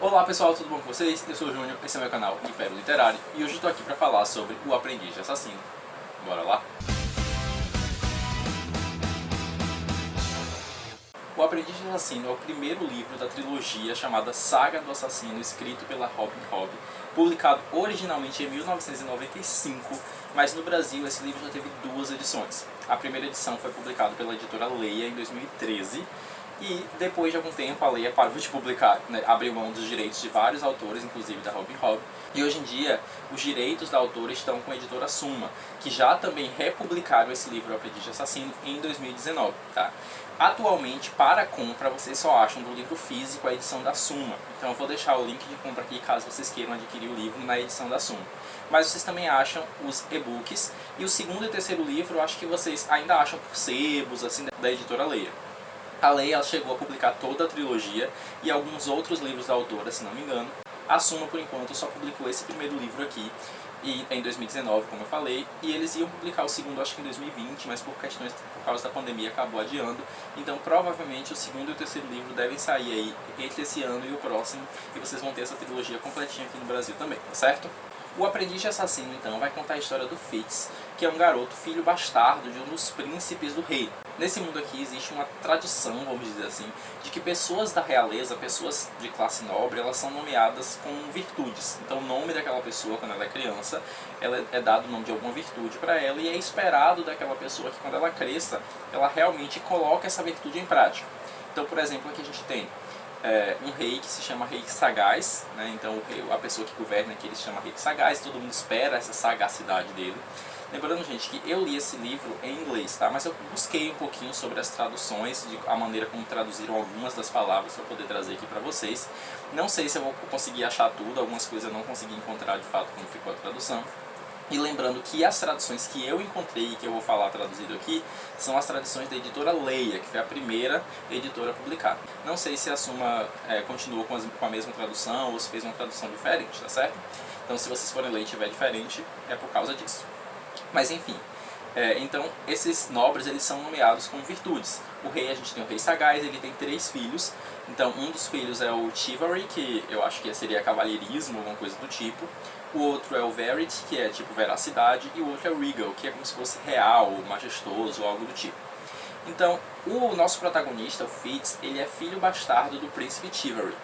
Olá pessoal, tudo bom com vocês? Eu sou o Júnior, esse é o meu canal Império Literário e hoje estou aqui para falar sobre O Aprendiz de Assassino. Bora lá? O Aprendiz de Assassino é o primeiro livro da trilogia chamada Saga do Assassino, escrito pela Robin Hobb, publicado originalmente em 1995, mas no Brasil esse livro já teve duas edições. A primeira edição foi publicada pela editora Leia em 2013, e depois de algum tempo a Leia parou de publicar, né, abriu mão dos direitos de vários autores, inclusive da Robin Hobb. E hoje em dia os direitos da autora estão com a editora Suma, que já também republicaram esse livro O Aprendiz de Assassino em 2019. Tá? Atualmente, para compra, vocês só acham do livro físico a edição da Suma. Então eu vou deixar o link de compra aqui caso vocês queiram adquirir o livro na edição da Suma. Mas vocês também acham os e-books. E o segundo e terceiro livro eu acho que vocês ainda acham por sebos assim, da editora Leia. A Leia chegou a publicar toda a trilogia e alguns outros livros da autora, se não me engano. A Suma, por enquanto, só publicou esse primeiro livro aqui em 2019, como eu falei, e eles iam publicar o segundo, acho que em 2020, mas por causa da pandemia acabou adiando. Então, provavelmente, o segundo e o terceiro livro devem sair aí entre esse ano e o próximo, e vocês vão ter essa trilogia completinha aqui no Brasil também, tá certo? O Aprendiz de Assassino, então, vai contar a história do Fitz, que é um garoto filho bastardo de um dos príncipes do rei. Nesse mundo aqui existe uma tradição, vamos dizer assim, de que pessoas da realeza, pessoas de classe nobre, elas são nomeadas com virtudes. Então o nome daquela pessoa, quando ela é criança, ela é dado o nome de alguma virtude para ela e é esperado daquela pessoa que quando ela cresça, ela realmente coloque essa virtude em prática. Então, por exemplo, aqui a gente tem um rei que se chama Rei Sagaz, né? Então a pessoa que governa aqui ele se chama Rei Sagaz, todo mundo espera essa sagacidade dele. Lembrando, gente, que eu li esse livro em inglês, tá? Mas eu busquei um pouquinho sobre as traduções, a maneira como traduziram algumas das palavras para poder trazer aqui para vocês. Não sei se eu vou conseguir achar tudo, algumas coisas eu não consegui encontrar de fato como ficou a tradução. E lembrando que as traduções que eu encontrei e que eu vou falar traduzido aqui são as traduções da editora Leia, que foi a primeira editora a publicar. Não sei se a Suma continuou com a mesma tradução ou se fez uma tradução diferente, tá certo? Então se vocês forem ler e tiver diferente, é por causa disso. Mas enfim, então esses nobres eles são nomeados com virtudes. O rei, a gente tem o Rei Sagaz, ele tem 3 filhos. Então um dos filhos é o Chivalry, que eu acho que seria cavalheirismo, alguma coisa do tipo. O outro é o Verity, que é tipo veracidade. E o outro é o Regal, que é como se fosse real, majestoso ou algo do tipo. Então o nosso protagonista, o Fitz, ele é filho bastardo do príncipe Chivalry.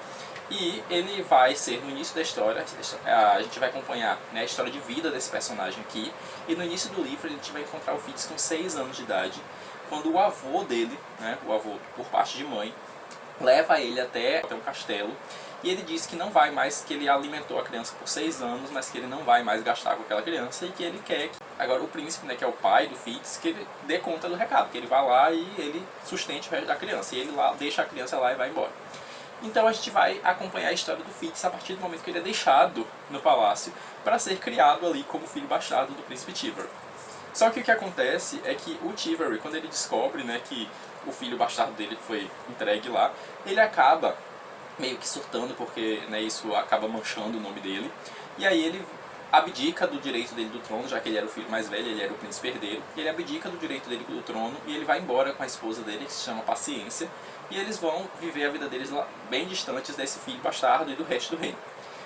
E ele vai ser, no início da história, a gente vai acompanhar, né, a história de vida desse personagem aqui. E no início do livro a gente vai encontrar o Fitz com 6 anos de idade, quando o avô dele, né, o avô por parte de mãe, leva ele até um castelo. E ele diz que não vai mais, que ele alimentou a criança por 6 anos, mas que ele não vai mais gastar com aquela criança e que ele quer que agora o príncipe, né, que é o pai do Fitz, que ele dê conta do recado, que ele vá lá e ele sustente o resto da criança. E ele lá deixa a criança lá e vai embora. Então a gente vai acompanhar a história do Fitz a partir do momento que ele é deixado no palácio para ser criado ali como filho bastardo do príncipe Chivalry. Só que o que acontece é que o Chivalry, quando ele descobre, né, que o filho bastardo dele foi entregue lá, ele acaba meio que surtando porque, né, isso acaba manchando o nome dele. E aí ele abdica do direito dele do trono, já que ele era o filho mais velho, ele era o príncipe herdeiro. E ele abdica do direito dele do trono e ele vai embora com a esposa dele, que se chama Paciência. E eles vão viver a vida deles lá, bem distantes desse filho bastardo e do resto do reino.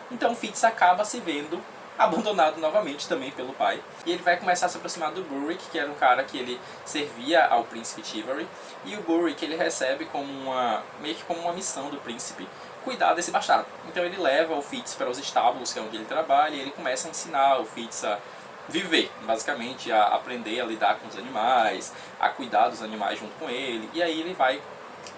Então o Fitz acaba se vendo abandonado novamente também pelo pai. E ele vai começar a se aproximar do Burrick, que era um cara que ele servia ao príncipe Chivalry. E o Burrick ele recebe como meio que como uma missão do príncipe cuidar desse bastardo. Então ele leva o Fitz para os estábulos, que é onde ele trabalha, e ele começa a ensinar o Fitz a viver, basicamente, a aprender a lidar com os animais, a cuidar dos animais junto com ele. E aí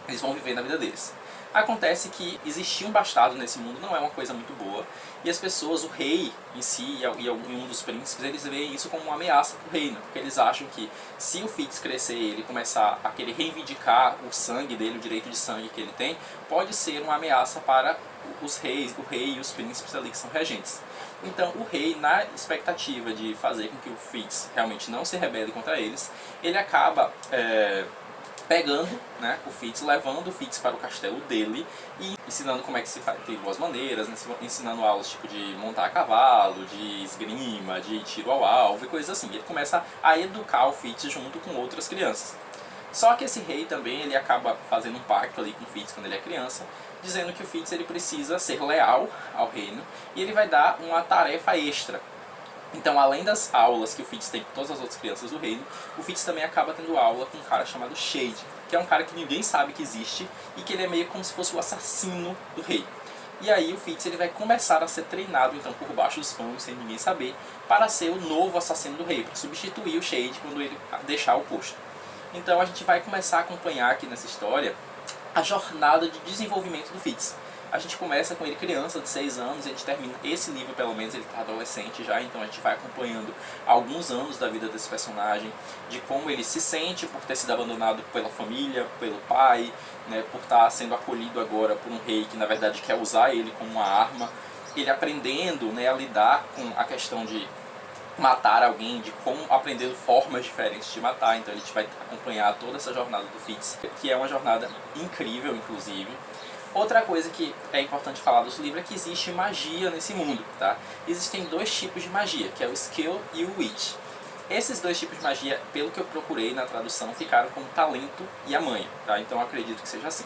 eles vão viver na vida deles. Acontece que existir um bastardo nesse mundo não é uma coisa muito boa. E as pessoas, o rei em si e um dos príncipes, eles veem isso como uma ameaça para o reino. Porque eles acham que se o Fitz crescer e ele começar a querer reivindicar o sangue dele, o direito de sangue que ele tem, pode ser uma ameaça para os reis, o rei e os príncipes ali que são regentes. Então o rei, na expectativa de fazer com que o Fitz realmente não se rebele contra eles, ele acaba pegando, né, o Fitz, levando o Fitz para o castelo dele e ensinando como é que se faz, tem boas maneiras, né, ensinando aulas tipo de montar a cavalo, de esgrima, de tiro ao alvo e coisas assim. Ele começa a educar o Fitz junto com outras crianças. Só que esse rei também, ele acaba fazendo um pacto ali com o Fitz quando ele é criança, dizendo que o Fitz ele precisa ser leal ao reino e ele vai dar uma tarefa extra. Então, além das aulas que o Fitz tem com todas as outras crianças do reino, o Fitz também acaba tendo aula com um cara chamado Shade, que é um cara que ninguém sabe que existe e que ele é meio como se fosse o assassino do rei. E aí o Fitz ele vai começar a ser treinado então por baixo dos panos, sem ninguém saber, para ser o novo assassino do rei, para substituir o Shade quando ele deixar o posto. Então a gente vai começar a acompanhar aqui nessa história a jornada de desenvolvimento do Fitz. A gente começa com ele criança, de 6 anos, e a gente termina esse livro, pelo menos, ele está adolescente já, então a gente vai acompanhando alguns anos da vida desse personagem, de como ele se sente por ter sido abandonado pela família, pelo pai, né, por estar sendo acolhido agora por um rei que, na verdade, quer usar ele como uma arma, ele aprendendo, né, a lidar com a questão de matar alguém, de como aprender formas diferentes de matar. Então a gente vai acompanhar toda essa jornada do Fitz, que é uma jornada incrível, inclusive. Outra coisa que é importante falar desse livro é que existe magia nesse mundo, tá? Existem 2 tipos de magia, que é o Skill e o Witch. Esses 2 tipos de magia, pelo que eu procurei na tradução, ficaram como talento e a manha, tá? Então eu acredito que seja assim.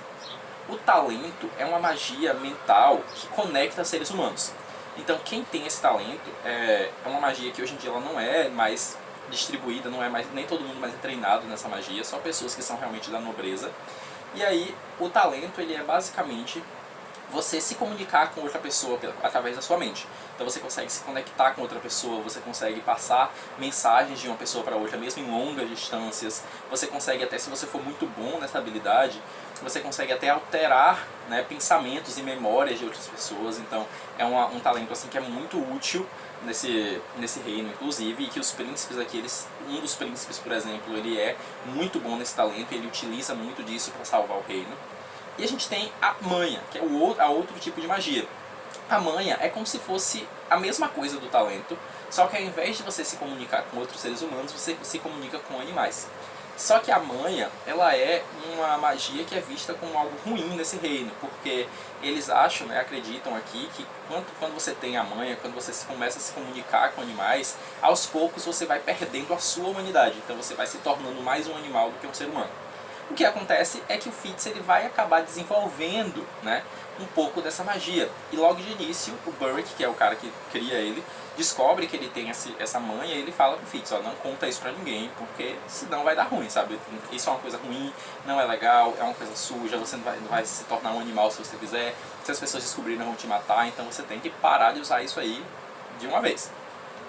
O talento é uma magia mental que conecta seres humanos. Então quem tem esse talento é uma magia que hoje em dia ela não é mais distribuída, não é mais, nem todo mundo mais é treinado nessa magia, só pessoas que são realmente da nobreza. E aí o talento ele é basicamente você se comunicar com outra pessoa através da sua mente. Então você consegue se conectar com outra pessoa, você consegue passar mensagens de uma pessoa para outra, mesmo em longas distâncias. Você consegue até, se você for muito bom nessa habilidade, você consegue até alterar, né, pensamentos e memórias de outras pessoas. Então é um talento assim que é muito útil nesse reino, inclusive, e que os príncipes aqui, um dos príncipes, por exemplo, ele é muito bom nesse talento, ele utiliza muito disso para salvar o reino. E a gente tem a manha, que é outro tipo de magia. A manha é como se fosse a mesma coisa do talento, só que ao invés de você se comunicar com outros seres humanos, você se comunica com animais. Só que a manha, ela é uma magia que é vista como algo ruim nesse reino, porque eles acham, né, acreditam aqui, que quando você tem a manha, quando você começa a se comunicar com animais, aos poucos você vai perdendo a sua humanidade, então você vai se tornando mais um animal do que um ser humano. O que acontece é que o Fitz ele vai acabar desenvolvendo, né, um pouco dessa magia. E logo de início, o Burrick, que é o cara que cria ele, descobre que ele tem essa manha e ele fala pro Fitz, ó, não conta isso pra ninguém, porque senão vai dar ruim, sabe? Isso é uma coisa ruim, não é legal, é uma coisa suja, você não vai se tornar um animal se você fizer, se as pessoas descobrirem vão te matar, então você tem que parar de usar isso aí de uma vez.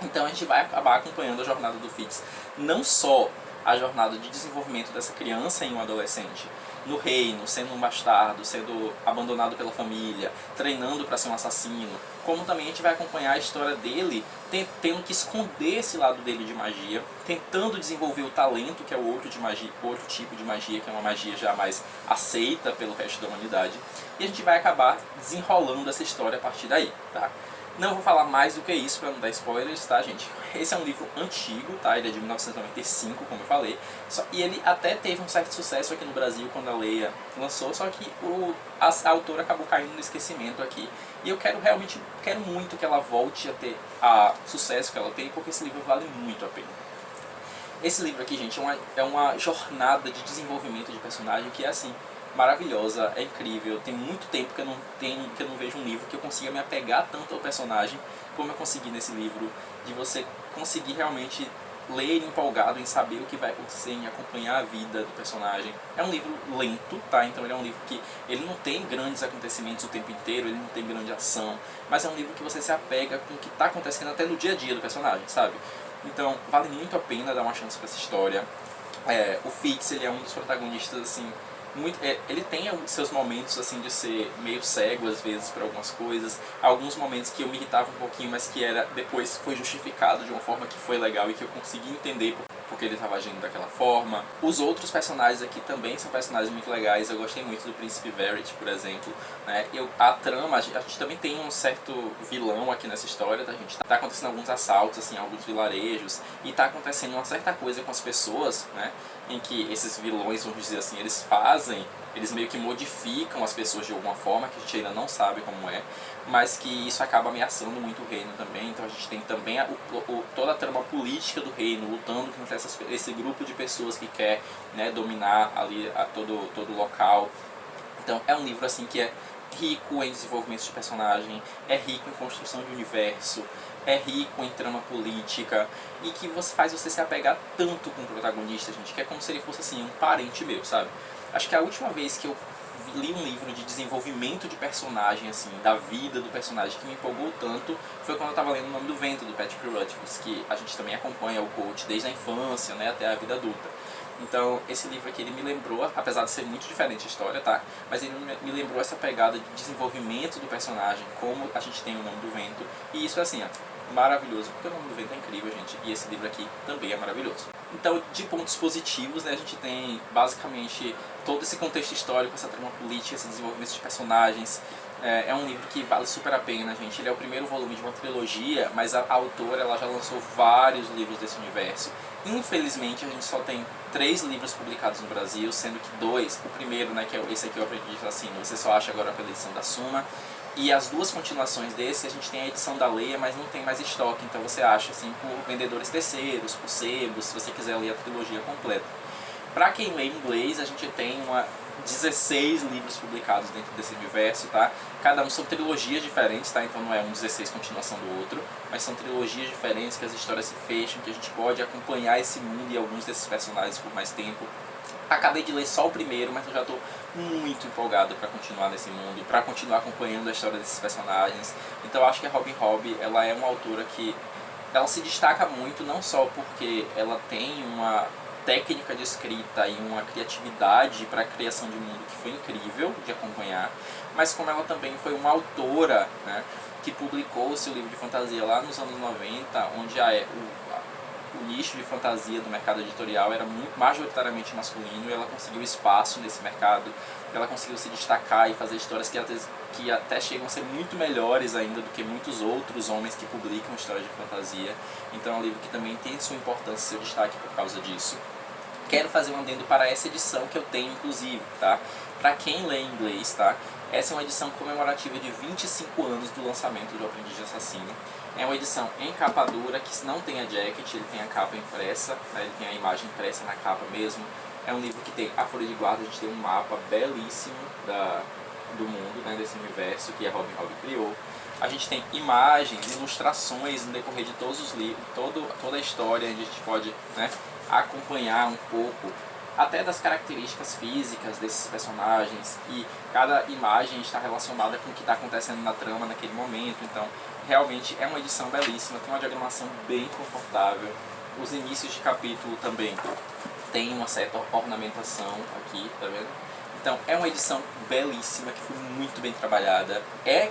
Então a gente vai acabar acompanhando a jornada do Fitz, não só a jornada de desenvolvimento dessa criança em um adolescente, no reino, sendo um bastardo, sendo abandonado pela família, treinando para ser um assassino, como também a gente vai acompanhar a história dele tendo que esconder esse lado dele de magia, tentando desenvolver o talento, que é o outro tipo de magia, que é uma magia já mais aceita pelo resto da humanidade, e a gente vai acabar desenrolando essa história a partir daí, tá? Não vou falar mais do que isso para não dar spoilers, tá, gente? Esse é um livro antigo, tá? Ele é de 1995, como eu falei. E ele até teve um certo sucesso aqui no Brasil quando a Leia lançou, só que a autora acabou caindo no esquecimento aqui. E eu quero muito que ela volte a ter o sucesso que ela tem, porque esse livro vale muito a pena. Esse livro aqui, gente, é uma jornada de desenvolvimento de personagem que é assim, maravilhosa, é incrível. Tem muito tempo que eu não vejo um livro que eu consiga me apegar tanto ao personagem como eu consegui nesse livro, de você conseguir realmente ler empolgado em saber o que vai acontecer, em acompanhar a vida do personagem. É um livro lento, tá? Então ele é um livro que ele não tem grandes acontecimentos o tempo inteiro, ele não tem grande ação, mas é um livro que você se apega com o que está acontecendo até no dia a dia do personagem, sabe? Então vale muito a pena dar uma chance para essa história. O Fitz, ele é um dos protagonistas, assim, ele tem seus momentos assim de ser meio cego às vezes para algumas coisas, alguns momentos que eu me irritava um pouquinho, mas que depois foi justificado de uma forma que foi legal e que eu consegui entender porque ele estava agindo daquela forma. Os outros personagens aqui também são personagens muito legais. Eu gostei muito do Príncipe Verity, por exemplo, né? A trama, a gente também tem um certo vilão aqui nessa história, tá, gente? Tá acontecendo alguns assaltos assim, em alguns vilarejos, e tá acontecendo uma certa coisa com as pessoas, né? Em que esses vilões, vamos dizer assim, eles fazem Eles meio que modificam as pessoas de alguma forma, que a gente ainda não sabe como é, mas que isso acaba ameaçando muito o reino também. Então a gente tem também toda a trama política do reino, lutando contra esse grupo de pessoas que quer, né, dominar ali todo o local. Então é um livro assim que é rico em desenvolvimento de personagem, é rico em construção de universo, é rico em trama política, e que faz você se apegar tanto com o protagonista, gente, que é como se ele fosse assim um parente meu, sabe? Acho que a última vez que eu li um livro de desenvolvimento de personagem, assim, da vida do personagem, que me empolgou tanto, foi quando eu estava lendo O Nome do Vento, do Patrick Rothfuss, que a gente também acompanha o coach desde a infância, né, até a vida adulta. Então, esse livro aqui, ele me lembrou, apesar de ser muito diferente a história, tá? Mas ele me lembrou essa pegada de desenvolvimento do personagem, como a gente tem O Nome do Vento. E isso é assim, ó, maravilhoso, porque O Nome do Vento é incrível, gente. E esse livro aqui também é maravilhoso. Então, de pontos positivos, né, a gente tem basicamente todo esse contexto histórico, essa trama política, esse desenvolvimento de personagens. É um livro que vale super a pena, gente. Ele é o primeiro volume de uma trilogia, mas a autora ela já lançou vários livros desse universo. Infelizmente, a gente só tem 3 livros publicados no Brasil, sendo que 2, o primeiro, né, que é esse aqui, o Aprendiz de Assassino, você só acha agora pela edição da Suma. E as 2 continuações desse, a gente tem a edição da Leia, mas não tem mais estoque, então você acha assim por vendedores terceiros, por sebos, se você quiser ler a trilogia completa. Para quem lê inglês, a gente tem 16 livros publicados dentro desse universo, tá? Cada um são trilogias diferentes, tá? Então não é um 16 continuação do outro, mas são trilogias diferentes que as histórias se fecham, que a gente pode acompanhar esse mundo e alguns desses personagens por mais tempo. Acabei de ler só o primeiro, mas eu já estou muito empolgado para continuar nesse mundo, para continuar acompanhando a história desses personagens. Então eu acho que a Robin Hobb, ela é uma autora que ela se destaca muito, não só porque ela tem uma técnica de escrita e uma criatividade para a criação de mundo que foi incrível de acompanhar, mas como ela também foi uma autora, né, que publicou o seu livro de fantasia lá nos anos 90, onde o nicho de fantasia do mercado editorial era muito majoritariamente masculino, e ela conseguiu espaço nesse mercado, ela conseguiu se destacar e fazer histórias que até chegam a ser muito melhores ainda do que muitos outros homens que publicam histórias de fantasia. Então é um livro que também tem sua importância, seu destaque por causa disso. Quero fazer um adendo para essa edição que eu tenho, inclusive, tá? Para quem lê inglês, tá? Essa é uma edição comemorativa de 25 anos do lançamento do Aprendiz de Assassino. É uma edição em capa dura, que não tem a jacket, ele tem a capa impressa, né? Ele tem a imagem impressa na capa mesmo. É um livro que tem a folha de guarda, a gente tem um mapa belíssimo do mundo, né? Desse universo que a Robin Hobb criou. A gente tem imagens, ilustrações no decorrer de todos os livros, toda a história, onde a gente pode, né, acompanhar um pouco até das características físicas desses personagens, e cada imagem está relacionada com o que está acontecendo na trama naquele momento. Então realmente é uma edição belíssima, tem uma diagramação bem confortável. Os inícios de capítulo também tem uma certa ornamentação aqui, tá vendo? Então é uma edição belíssima, que foi muito bem trabalhada. É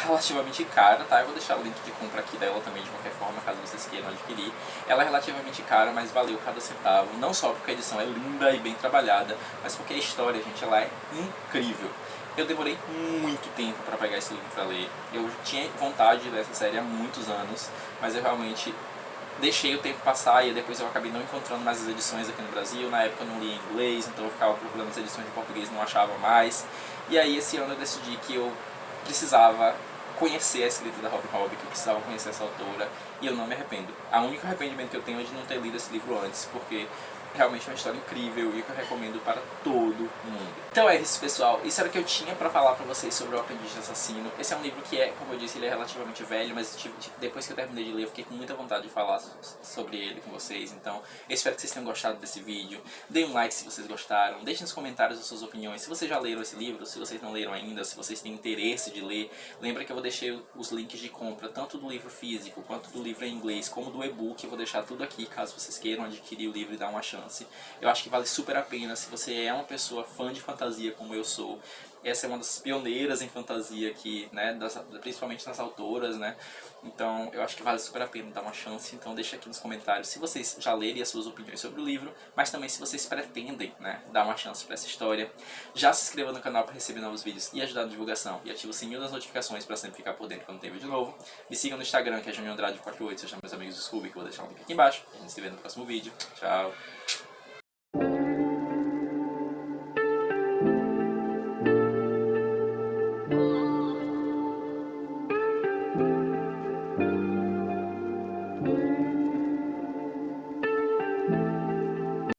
relativamente cara, tá? Eu vou deixar o link de compra aqui dela também de qualquer forma, caso vocês queiram adquirir. Ela é relativamente cara, mas valeu cada centavo. Não só porque a edição é linda e bem trabalhada, mas porque a história, gente, ela é incrível. Eu demorei muito tempo para pegar esse livro para ler. Eu tinha vontade de ler essa série há muitos anos, mas eu realmente deixei o tempo passar, e depois eu acabei não encontrando mais as edições aqui no Brasil. Na época eu não lia em inglês, então eu ficava procurando as edições em português e não achava mais. E aí esse ano eu decidi que eu precisava conhecer a escrita da Robin Hobb, que eu precisava conhecer essa autora, e eu não me arrependo. O único arrependimento que eu tenho é de não ter lido esse livro antes, porque realmente é uma história incrível e que eu recomendo para todo mundo. Então é isso, pessoal. Isso era o que eu tinha para falar para vocês sobre O Aprendiz de Assassino. Esse é um livro que como eu disse, ele é relativamente velho, mas depois que eu terminei de ler, eu fiquei com muita vontade de falar sobre ele com vocês. Então eu espero que vocês tenham gostado desse vídeo. Deem um like se vocês gostaram. Deixem nos comentários as suas opiniões. Se vocês já leram esse livro, se vocês não leram ainda, se vocês têm interesse de ler, lembra que eu vou deixar os links de compra, tanto do livro físico, quanto do livro em inglês, como do e-book. Eu vou deixar tudo aqui, caso vocês queiram adquirir o livro e dar uma chance. Eu acho que vale super a pena. Se você é uma pessoa fã de fantasia como eu sou, essa é uma das pioneiras em fantasia aqui, né, principalmente nas autoras, né? Então eu acho que vale super a pena dar uma chance. Então deixa aqui nos comentários se vocês já leram as suas opiniões sobre o livro, mas também se vocês pretendem, né, dar uma chance para essa história. Já se inscreva no canal para receber novos vídeos e ajudar na divulgação, e ativa o sininho das notificações para sempre ficar por dentro quando tem vídeo novo. Me sigam no Instagram, que é JunioAndrade48, sejam meus amigos do Scooby, que eu vou deixar o link aqui embaixo. A gente se vê no próximo vídeo. Tchau!